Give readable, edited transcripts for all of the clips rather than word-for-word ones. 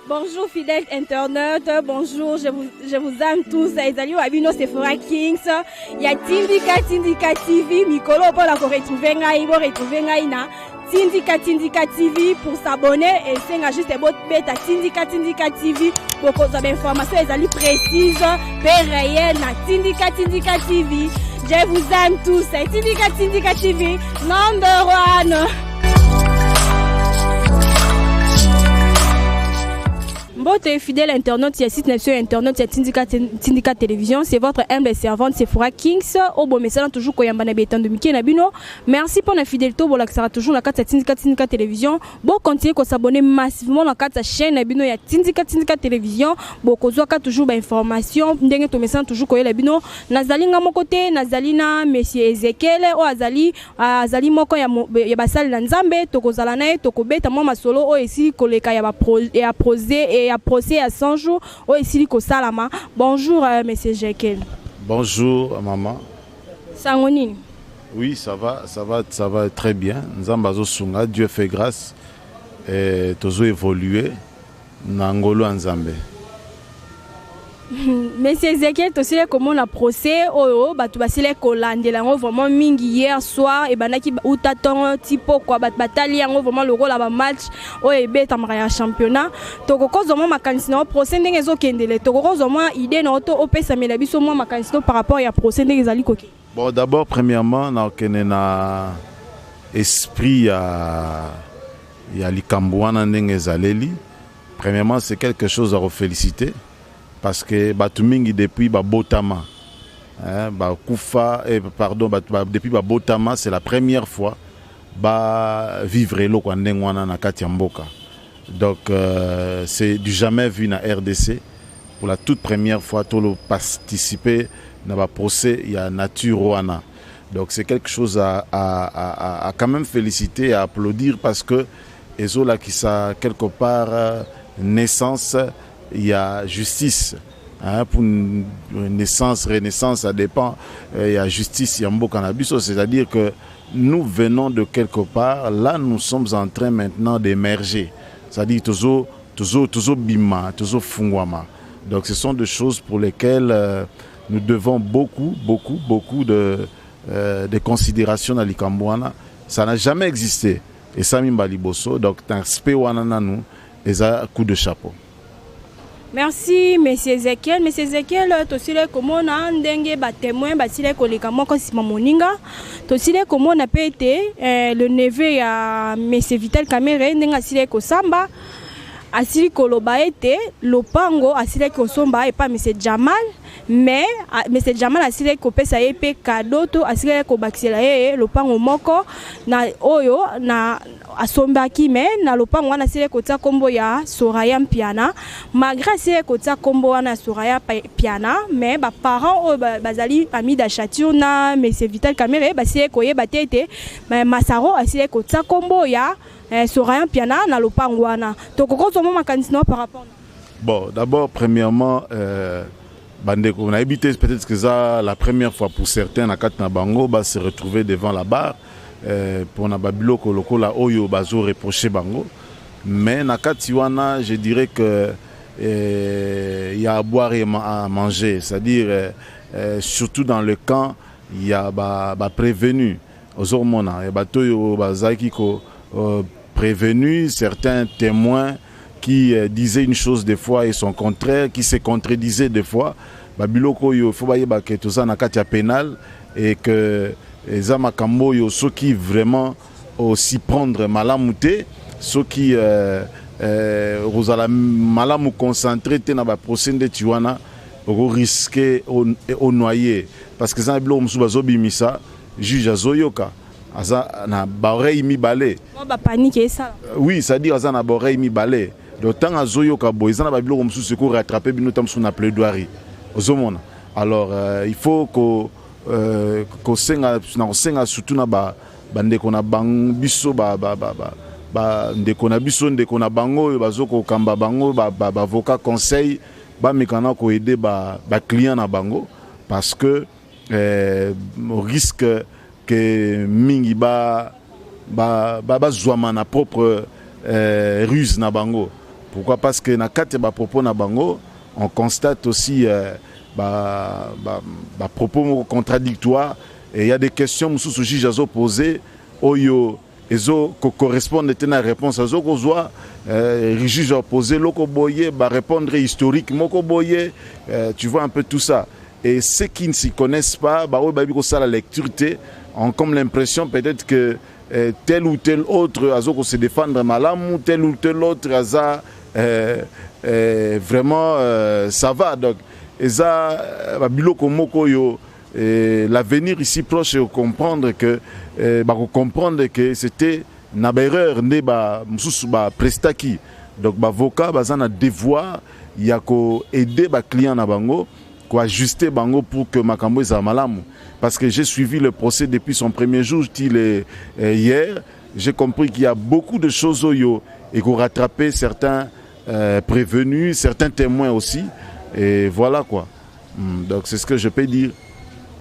Bonjour fidèles internautes, bonjour, je vous aime tous. Ezali Wabino Sephora Kings. Il y a Tindika TV, Mikolo pour la retrouver ngai na Tindika TV pour s'abonner et c'est juste votre bêta Tindika TV pour qu'on ait des informations ezali précises, réelles na Tindika TV. Je vous aime tous. Tindika TV, number one. Votre fidèle internaute, il y a site national internaute, il y a Tindika Télévision, c'est votre humble servante Sephora Kings. Au bon message toujours quand il y a un béton de Mickey Nabino. Merci pour la fidélité, bon là que ça sera toujours la carte Tindika Télévision. Bon continuez à s'abonner massivement la carte chaîne Nabino, il y a Tindika Télévision. Bon qu'on toujours ba information, ndenge to message toujours quand il y a Nabino. Nazali nga mon côté, nazali na Monsieur Ezekiel o azali moko ya basali na Nzambe, tokozala na toko beta moi masolo o ici koleka ya ba projet et à procès à 100 jours au Isiliko Salama. Bonjour monsieur Ezekiel. Bonjour maman. Sangonini. Oui, ça va très bien. Nzambazo sunga, Dieu fait grâce et tozo évoluer nangolo Nzambe. Monsieur Ezekiel, tu sais comment la procès oh bah tu vas se les collander là vraiment mingi hier soir et banaki utaton tipo quoi bataille vraiment le rôle à match oh et bête en championnat to ko zo mo makanisino procès ndenge zo kendele to ko zo mo idée na auto opesa mela biso mo makanisino par rapport à procès ndenge zali koki. Bon d'abord premièrement na kenena esprit ya likambwana ndenge zaleli. Premièrement c'est quelque chose à féliciter. Parce que Batumingi depuis Botama, depuis Botama, c'est la première fois vivre l'eau na kati mboka. Donc c'est du jamais vu na RDC. Pour la toute première fois, tout le participer dans le procès il y a nature wana. Donc c'est quelque chose à quand même féliciter et à applaudir parce que ezola qui ça quelque part naissance. Il y a justice. Pour une naissance, renaissance, ça dépend. Il y a justice, il y a Mbo Cannabiso. C'est-à-dire que nous venons de quelque part. Là, nous sommes en train maintenant d'émerger. C'est-à-dire Tozo Bima, Tozo Fungwama. Donc ce sont des choses pour lesquelles nous devons beaucoup de considération à l'Ikambouana. Ça n'a jamais existé. Et ça, Mimbaliboso. Donc, dans ce pays, nous, ils ont un coup de chapeau. Merci monsieur Ezekiel. Monsieur Ezekiel, tosile comment na ndenge ba témoin ba sile koleka moko sima moninga. Tosile comment na pété le neveu ya monsieur Vital Kamere ndenga sile ko samba. Asili koloba ete lopango asile ko somba et pas monsieur Jamal. Mais monsieur Jamal asile ko pesa yepe cadeau to asile ko bakisela lopango moko na oyo na asombaki me na lopango wana asile ko tia kombo ya Soraya Mpiana malgré asile ko tia kombo wana Soraya Mpiana mais ba parents o bazali ami d'Achature na monsieur Vital Kamere basile ko yeba tete Masaro asile ko tia kombo ya Soraya Mpiana na lopango wana to kokozo mo makanisi par rapport. Bon, d'abord premièrement on a habité peut-être que ça la première fois pour certains na Katna Bango se retrouver devant la barre pour na babilo koloko la oyo bazo reprocher Bango mais na Katiwana je dirais que il y a à boire et à manger, c'est-à-dire surtout dans le camp il y a prévenu aux hormones et batoyo bazaki ko prévenu certains témoins qui disaient une chose des fois et son contraire, qui se contredisaient des fois. Babiloko yo faut baye ba que tout ça na katia pénal et que les amakambo yo ceux qui vraiment aussi prendre malamuté, ceux qui rozala malamu concentré na ba procès de Tiwana risquer au noyer parce que ça bilo musubazo bimisa juge azoyoka aza na ba oreille mi balé. Ba panique ça. Oui, ça dit aza na ba oreille mi balé. Le temps à Zoyo Kabo, ils ont biloko musu se ko rattraper bino tam suna plaidoirie. Ozomona. Alors il faut ko senga surtout na ndeko na bang biso ndeko na biso ndeko na bango bazoko kamba bango avocat conseil ba mekana ko aider ba client na bango parce que au risque que mingi ba zwama na propre ruse na bango. Pourquoi? Parce que na kati ba propos na bango, on constate aussi propos contradictoires et il y a des questions sous ce juge a posé oyo ezo correspondent à la réponse à zo kozwa juge a posé loko boye ba répondre historique moko boye, tu vois un peu tout ça. Et ceux qui ne s'y connaissent pas, ça la lecture ont comme l'impression peut-être que tel ou tel autre azo se défendre malam ou tel ou tel autre aza vraiment ça va. Donc l'avenir ici proche est comprendre que c'était une erreur de prestaki. Donc l'avocat a devoir aider les clients na bango, ajuster bango pour que makambo eza malamu. Parce que j'ai suivi le procès depuis son premier jour hier, j'ai compris qu'il y a beaucoup de choses et qu'on rattraper certains prévenus, certains témoins aussi. Et voilà quoi. Donc c'est ce que je peux dire.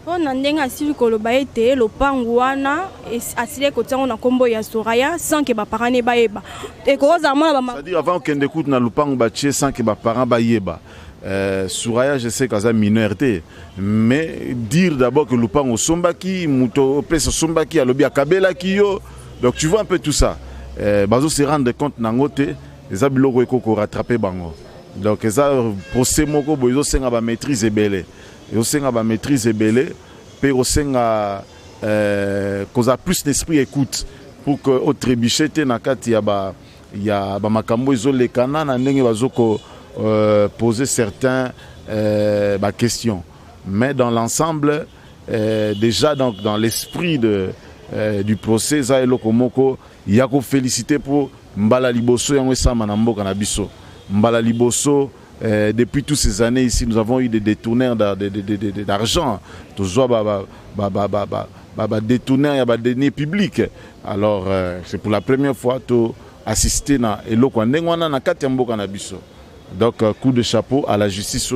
On a asili koloba ete lopango wana asili kotiango na kombo ya Soraya sans que ba parents ne baeba. Et koza mona ba c'est-à-dire avant qu'on écoute na lopango batie sans que ba parents baeba. Soraya je sais qu'asa minorité, mais dire d'abord que lopango sombaki muto pesa sombaki alobi akabela kiyo. Donc tu vois un peu tout ça. Bazo se rendre compte nangote eza biloko eko rattraper bango. Donc ça procès moko bozo senga ba maîtrise belé. Yo senga ba maîtrise belé, pe o senga koza plus d'esprit écoute pour que au trébichete na kati ya ba makambo ezo lekana na ndenge bazoko poser certains questions. Mais dans l'ensemble déjà donc dans l'esprit du procès ça eloko moko ya ko féliciter pour mbala liboso yango esama na mboka na biso. Mbala liboso depuis toutes ces années ici, nous avons eu des détourneurs d'argent. Toujours détourneurs des deniers publics. Alors, c'est pour la première fois que assister à Eloko Ndengwana na Katiambo Kanabiso. Donc, coup de chapeau à la justice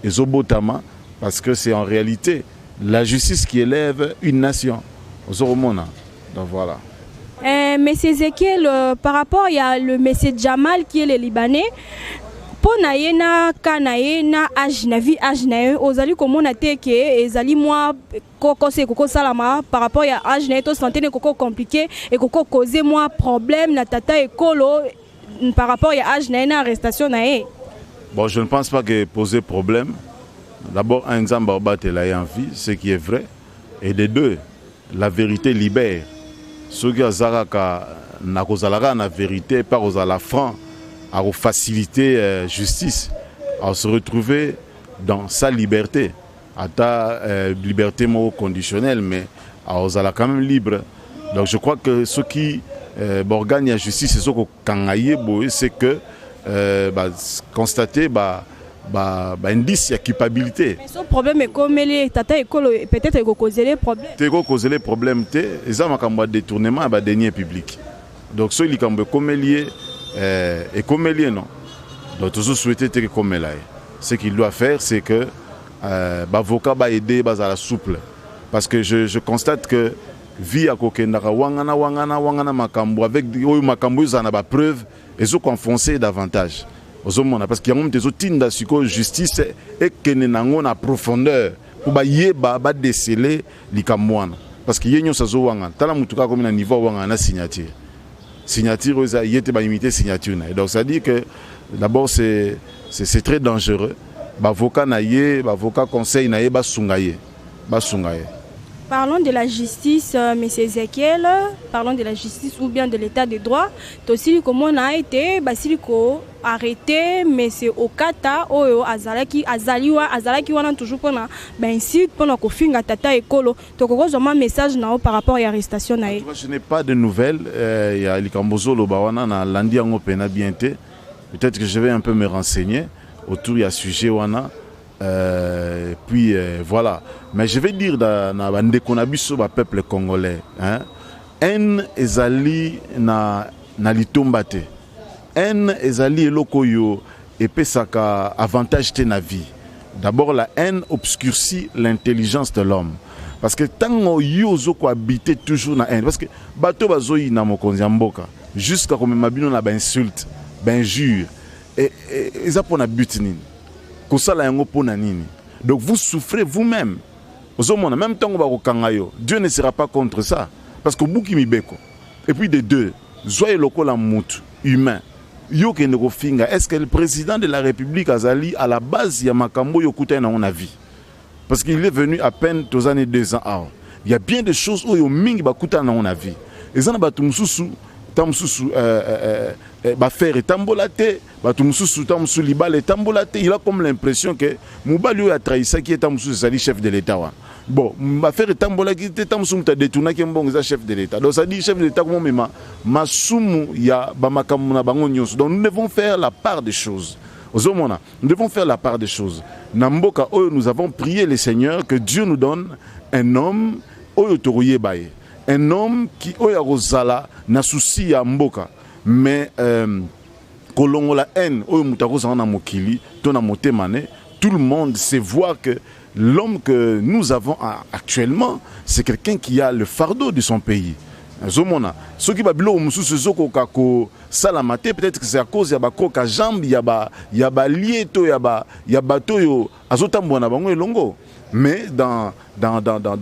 et Botama, parce que c'est en réalité la justice qui élève une nation. Donc voilà. Monsieur Ezekiel, par rapport à le monsieur Jamal qui est le Libanais, pour na kanaye na âge na vie âge na ozali komona te ke ezali moi koko se koko salama par rapport à âge na to santé ne koko compliqué et koko causer moi problème na tata ekolo par rapport à âge na arrestation na. Bon, je ne pense pas que poser problème. D'abord un exemple batela en vie, ce qui est vrai, et de deux, la vérité libère. Ceux qui azaraka na kozalaka na vérité par aux la franc à faciliter justice, à se retrouver dans sa liberté, à ta liberté conditionnelle, mais à osala quand même libre. Donc je crois que ce qui gagne la justice, c'est ce qu'on c'est que constater indice de culpabilité. Mais ce problème est comme les tata école peut-être causer les problèmes. Tu causer les problèmes, et ça m'a détournement à deniers publics. Donc ceux qui ont comme lié et comme lié non. Donc toujours souhaiter que comme là. Ce qu'il doit faire, c'est que l'avocat va aider à la souple, parce que je constate que vie à kokendaka wangana makambo avec makambo za ba preuve et zo enfoncer davantage. Parce qu'il y a des outils de justice et que nous na profondeur pour ba déceler likamwana, parce que yenyo sazo wanga tala mutuka comme na niveau wanga na signature oza yete ba imiter signature na. Donc ça dit que d'abord c'est très dangereux. Avocat na ye, avocat conseil na ye ba sungaye. Parlons de la justice, M. Ezekiel, parlons de la justice ou bien de l'état de droit. Aussi, comment on a été arrêté, M. Okata, Azalaki wana toujours pour incite pour qu'on tata ekolo. Donc, un message par rapport à l'arrestation. Je n'ai pas de nouvelles. Il y a Likambozo Lobawana na Landi Ango Pena Bienté. Peut-être que je vais un peu me renseigner autour de ce sujet wana. Puis voilà. Mais je vais dire dans le peuple congolais, en ezali na litombate, en ezali elokoyo et pesaka avantage te na vie. D'abord la haine obscurcit l'intelligence de l'homme. Parce que tant yo zoko habiter toujours na haine, parce que bato bazoyi na mokonzi mboka jusqu'à comme mabino na ba insulte. injure et ça pour na but nini ko sala yango pona nini. Donc vous souffrez vous-même. En même temps Dieu ne sera pas contre ça parce que bouki mibeko. Et puis de deux, soyez lokola mutu humain. Yo ke ndeko finga, est-ce que le président de la République azali à la base ya makambo yo kuta na on a vie? Parce qu'il est venu à peine aux années 2 ans. Il y a bien des choses où yo mingi ba kuta na on a vie. Et ça na ba tumususu tamsusu ba faire tambolate, ba tumususu tamsusu libale tambolate, il a comme l'impression que Mubali yo a trahi ça qui est tamsusu zali chef de l'État. Bon, ma faire tambola qui était tamsumu ta détourna qui est bon chef de l'État. Donc ça dit chef de l'État comment mais masumu ya ba makamu na bango nyonso. Donc nous devons faire la part des choses. Nous devons faire la part des choses. Namboka oyo nous avons prié le Seigneur que Dieu nous donne un homme oyo toruye baye. Un homme qui oya rozala na souci ya mboka. Mais kolongo la haine oyo mutakoza na mokili to na motemane, tout le monde sait voir que l'homme que nous avons actuellement, c'est quelqu'un qui a le fardeau de son pays. Zomona, ceux qui babilo mususu zoko kako salamate, peut-être que c'est à cause ya ba koka jambe ya ba lieto ya ba toyo azotambo na bango elongo. Mais dans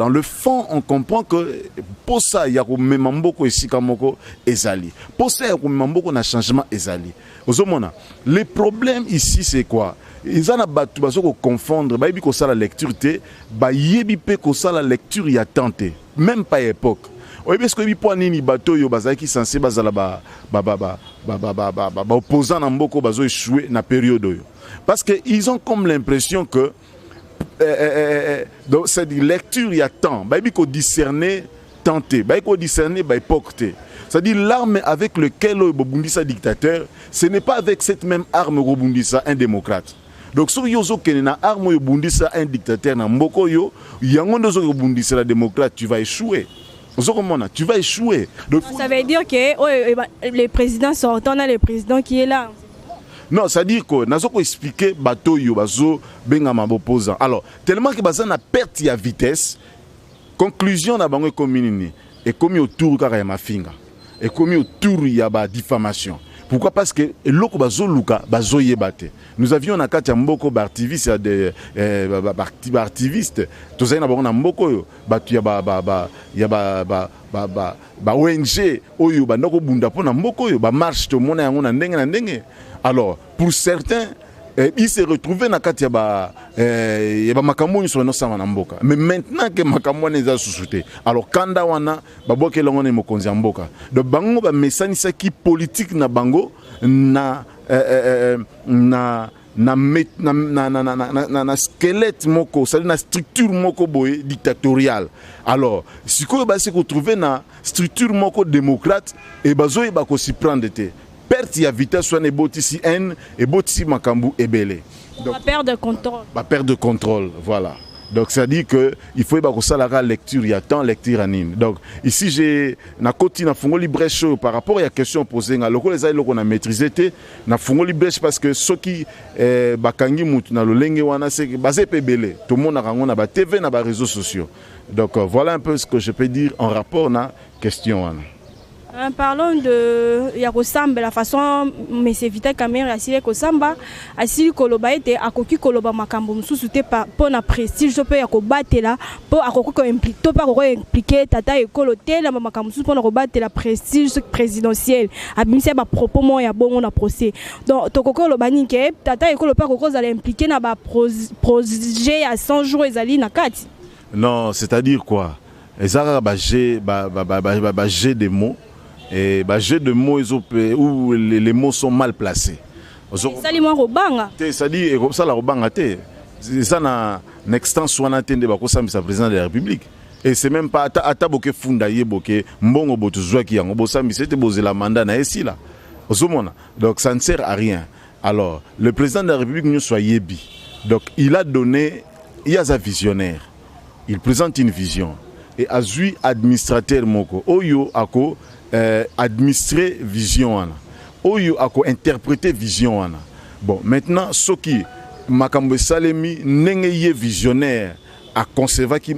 le fond, on comprend que pour ça, il y a memamboko et sikamoko ezali. Pour ça, il y a memamboko na changement ezali. Le problème ici, c'est quoi? Ils ont battu confondre, bah il la lecture té, bah yebi pe kosa la lecture y a tenté, même pas époque. Oui parce que il po nini bateau yo bazaki qui censé bazala ba opposant na mboko bazo échouer na période yo. Parce que ils ont comme l'impression que donc c'est une lecture il y a temps, bah il faut discerner tenter, bah il faut discerner bah époque té. C'est-à-dire l'arme avec laquelle Bobundisa dictateur, ce n'est pas avec cette même arme Bobundisa un démocrate. Donc si vous avez une arme Bobundisa un dictateur na mboko yo, yangondo zo Bobundisa la démocrate, tu vas échouer. Tu vas échouer. Donc, ça veut dire que les présidents sortants, on a le président qui est là. Non, c'est-à-dire que nous avons expliqué bateau yo bazo bengama opposant. Alors, tellement que baza na perte ya vitesse, conclusion na bango communini et comme autour ka ma finga. Et comme autour il y a ba diffamation. Pourquoi? Parce que loko bazo luka bazo yebate. Nous avions na kati ya mboko bartiviste des activistes. Tozali na bango na mboko yo batu ya ba ONG oyo ba ndoko bunda pona mboko yo ba marche to mona yango na ndenge. Alors, pour certains, ils se retrouvaient dans le cas makambo sur nos samana. Mais maintenant que makambo n'est pas sous-souté, alors kanda wana babo ke longo ne mokonzi mboka. Donc bango ba message qui politique na bango na squelette moko, c'est na structure moko boye dictatoriale. Alors, si ko ba se retrouver na structure moko démocrate et bazo e ba ko si prendre té. Perte ya vitesse soit ne botisi haine et botisi makambu ebele. Donc perte de contrôle. Perte de contrôle, voilà. Donc ça dit que il faut que ça la lecture il y a tant lecture anime. Donc ici j'ai na koti na fungoli brèche par rapport à la question posée na loko les aïlo qu'on a maîtrisé té na fungoli brèche parce que ceux qui bakangi mutu na lolenge wana c'est basé pebele. Tout le monde a rango na ba TV na ba réseaux sociaux. Donc voilà un peu ce que je peux dire en rapport na question wana. Parlons de Yakosamba, la façon mais c'est vite caméra asile Kosamba, asile koloba ete akoki koloba makambo mususu te pour na prestige to pe yakobatela pour akoko impliquer to pa ko impliquer tata ekolo te na makambo mususu pour na kobatela prestige présidentiel abimisa ba propos mo ya bongo na procès. Donc tokoko loba ninke tata ekolo pa ko za impliquer na ba projet à 100 jours ezali na kati. Non, c'est-à-dire quoi? Ezara ba j'ai des mots. Et bah, jeu de mots où les mots sont mal placés. C'est-à-dire ça la robanga te. Ça na extension na tende ba ko sambisa président de la République. Et c'est même pas ata boke funda ye boke mbongo botu zwa ki yango bo sambisa te bozela mandat na esi là. Ozomona. Donc ça ne sert à rien. Alors, le président de la République nous soit yebi. Donc il a donné, il y a un visionnaire. Il présente une vision et azui administrateur moko oyo ako administrer vision wana oyo ako interpréter vision wana. Bon, maintenant ce qui makambo salemi nengeye visionnaire a conserver qui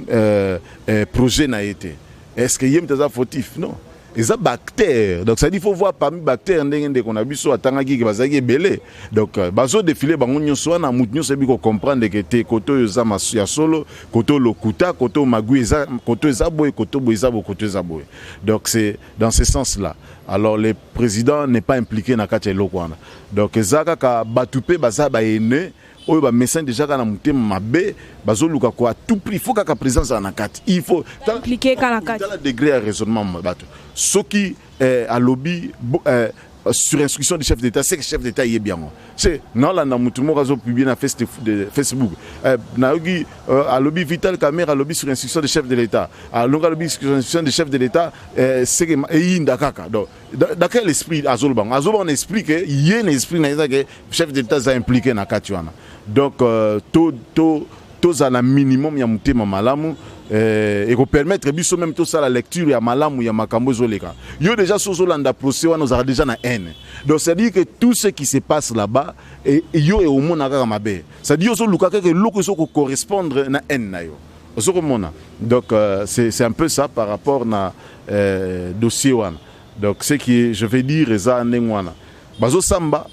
projet na été, est-ce que yem taza fautif? Non, et ça bactère. Donc ça dit faut voir parmi bactères ndenge qu'on a biso atangaki ki bazaki belé. Donc bazo défiler bango nyonso na mutu nyonso bi ko comprendre que te koto yoza ya solo, koto lokuta, koto magui eza, koto eza boy, koto boyza bo, koto eza boy. Donc c'est dans ce sens-là. Alors le président n'est pas impliqué na kati lokwana. Donc ezaka ka batupe baza ba ene oyo ba médecin déjà kana mutema mabe bazo luka ko à tout prix faut ka présence na kati. Il faut impliqué kana kati. Dans le degré à raisonnement bato. Ce qui à lobby sur instruction du chef d'État, c'est que le chef d'État y est bien. C'est non là, tout le monde a publié sur Facebook. À lobby Vital Caméra, à lobby sur instruction du chef de l'État. À lobby sur instruction du chef de l'État, c'est que il y a dans quel esprit Azolban on explique qu'il y a un esprit que le chef d'État est impliqué dans Katuana. Donc tous à la minimum il y a monté malamu. Et pour permettre biso même tout ça la lecture ya malamu ya makambo zoleka yo déjà sozo landa procès on nous a déjà na haine donc c'est à dire que tout ce qui se passe là-bas et yo et au monde na mabe c'est à dire so luka que loko so correspondre na haine na yo so komona donc c'est un peu ça par rapport na dossier wana donc ce qui je vais dire eza ndengwana bazo samba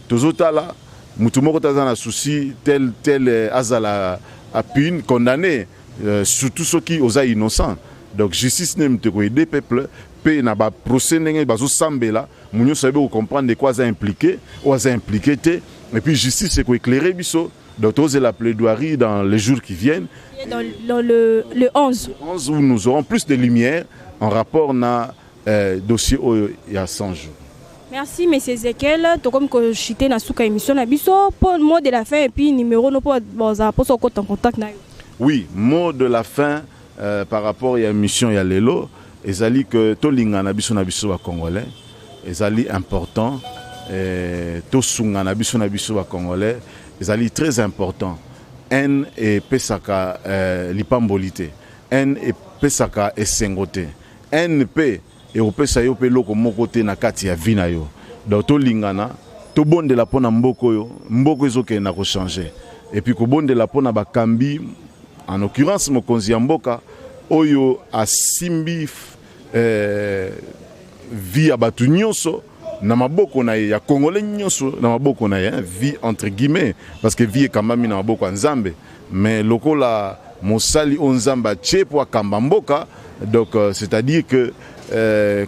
tozotala mutu moko tazana souci tel azala a pune condamné surtout ceux qui sont innocents. Donc justice n'est pas aider peuple, paix n'a pas procès n'est pas sambela, nous savons comprendre de quoi ça impliqué, ou ça impliqué et puis justice c'est quoi éclairer biso. Donc oser la plaidoirie dans les jours qui viennent. Dans le 11. Le 11 où nous aurons plus de lumière en rapport à dossier il y a 100 jours. Merci, M. Ezekiel. Tout comme que je suis dans la émission, pour le mot de la fin et puis numéro, nous pouvons en contact. Oui, mot de la fin par rapport à la mission et à l'élo, ezali que to linga na biso wa congolais, ezali important, to sunga na biso wa congolais, ezali très important. En et pesaka lipambolité, en et pesaka esengote, en pe et opesa yo pe loko mokote na kati ya vina yo. Donc to lingana, to bonde la pona mboko yo, mboko ezoke na ko changer. Et puis ko bonde la pona bakambi. En l'occurrence, Mokonzi Mboka, Oyo a simbi via batu nyonso, na maboko na ya Congolais nyonso, na maboko na ya vie entre guillemets, parce que vie est quand même na maboko nzambe, mais lokola mosali onzamba tchepo akamba mboka, donc c'est-à-dire que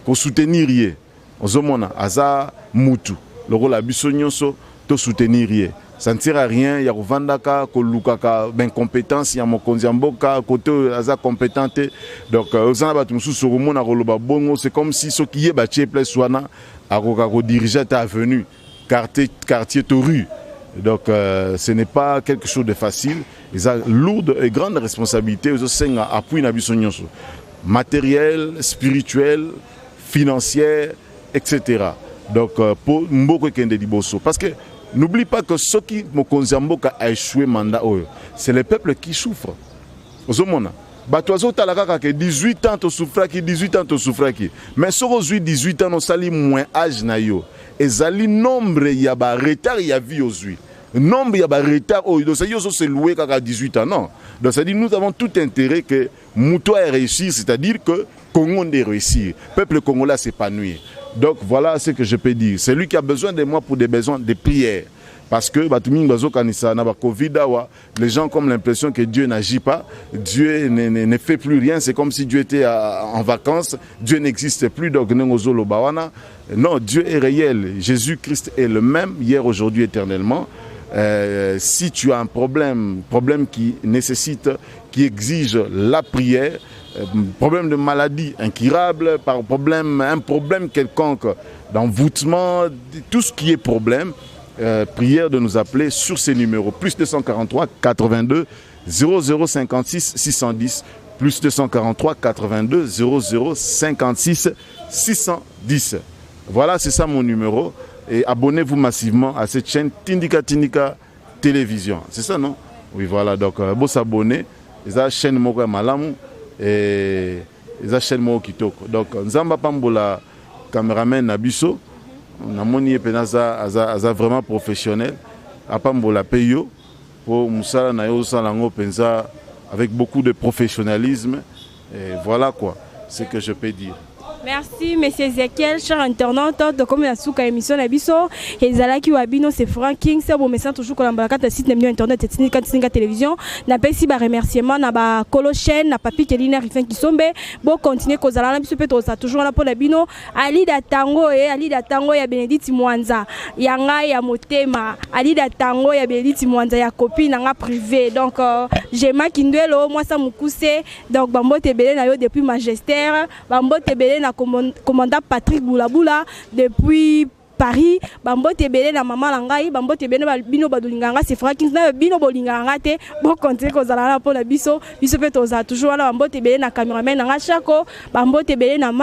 ko soutenir yé, ozomona aza mutu, lokola biso nyonso to soutenir yé. Ça ne sert à rien, il y a Rwandaka, Kolukaka, incompétence, il y a Mokonzi Mboka, côté Aza compétente. Donc, c'est comme si ce qui est bâti place Souana, à diriger ta avenue, quartier Toru. Donc, ce n'est pas quelque chose de facile. Ils ont lourde et grande responsabilité. Ils ont appui matériel, spirituel, financier, etc. Donc, pour Mboko Kende Diboso. Parce que n'oublie pas que ceux qui Mokonzi Mboka a échoué mandat, c'est le peuple qui souffre. Ozomona. Batoazo talaka que 18 ans to souffra qui 18 ans to souffra qui. Mais sur 18 ans on sali moins âge na yo. Ezali nombre ya ba retard ya vie aujourd'hui. Nombre ya ba retard donc ça yo c'est loué kaka 18 ans non. Donc ça dit nous avons tout intérêt que Mouto ait réussir, c'est-à-dire que Congo ait réussir. Peuple congolais s'épanouir. Donc voilà ce que je peux dire. C'est lui qui a besoin de moi pour des besoins de prière. Parce que les gens ont l'impression que Dieu n'agit pas, Dieu ne fait plus rien, c'est comme si Dieu était en vacances, Dieu n'existe plus. Donc non, Dieu est réel, Jésus-Christ est le même hier, aujourd'hui, éternellement. Si tu as un problème qui nécessite, qui exige la prière, problème de maladie incurable, un problème quelconque d'envoûtement, tout ce qui est problème, prière de nous appeler sur ces numéros, plus 243 82 0056 610, plus 243 82 0056 610. Voilà, c'est ça mon numéro. Et abonnez-vous massivement à cette chaîne Tindika Télévision. C'est ça, non? Oui, voilà. Donc, vous s'abonner. C'est la chaîne Moko Malamu et la chaîne Moko Kitoko. Donc, Nzamba Pambola, caméraman Nabiso, on a moni penaza vraiment professionnel. Apambola Peyo, pour Moussala Nayo Salango avec beaucoup de professionnalisme. Et voilà quoi, ce que je peux dire. Merci, monsieur Ezekiel, cher internaute, comme la souka émission la biso, et Zalaki Wabino, c'est Frank King, c'est bon, mais ça toujours comme la carte site de internet et de télévision. N'a pas si bas remerciement, n'a pas colo chaîne, n'a pas piqué l'iner qui sombe, bon continuer cause la biso peut ça toujours là pour la bino, Ali Datango et Ali Datango ya Benedict Mwanza, yanga ya Motema, Ali Datango ya Benedict Mwanza ya copine nga privé, donc j'ai ma kindwelo, moi ça mukuse, donc bambo tebele na yo depuis Magistère, bambo tebele na commandant Patrick Boulabula depuis Paris, bambo tebele na maman langai, bambo tebele bino badulinganga c'est Frank King na bino bolinganga te, bon compter ko zala na pour la biso peut toujours là bambo tebele na cameraman nga chako, bambo tebele na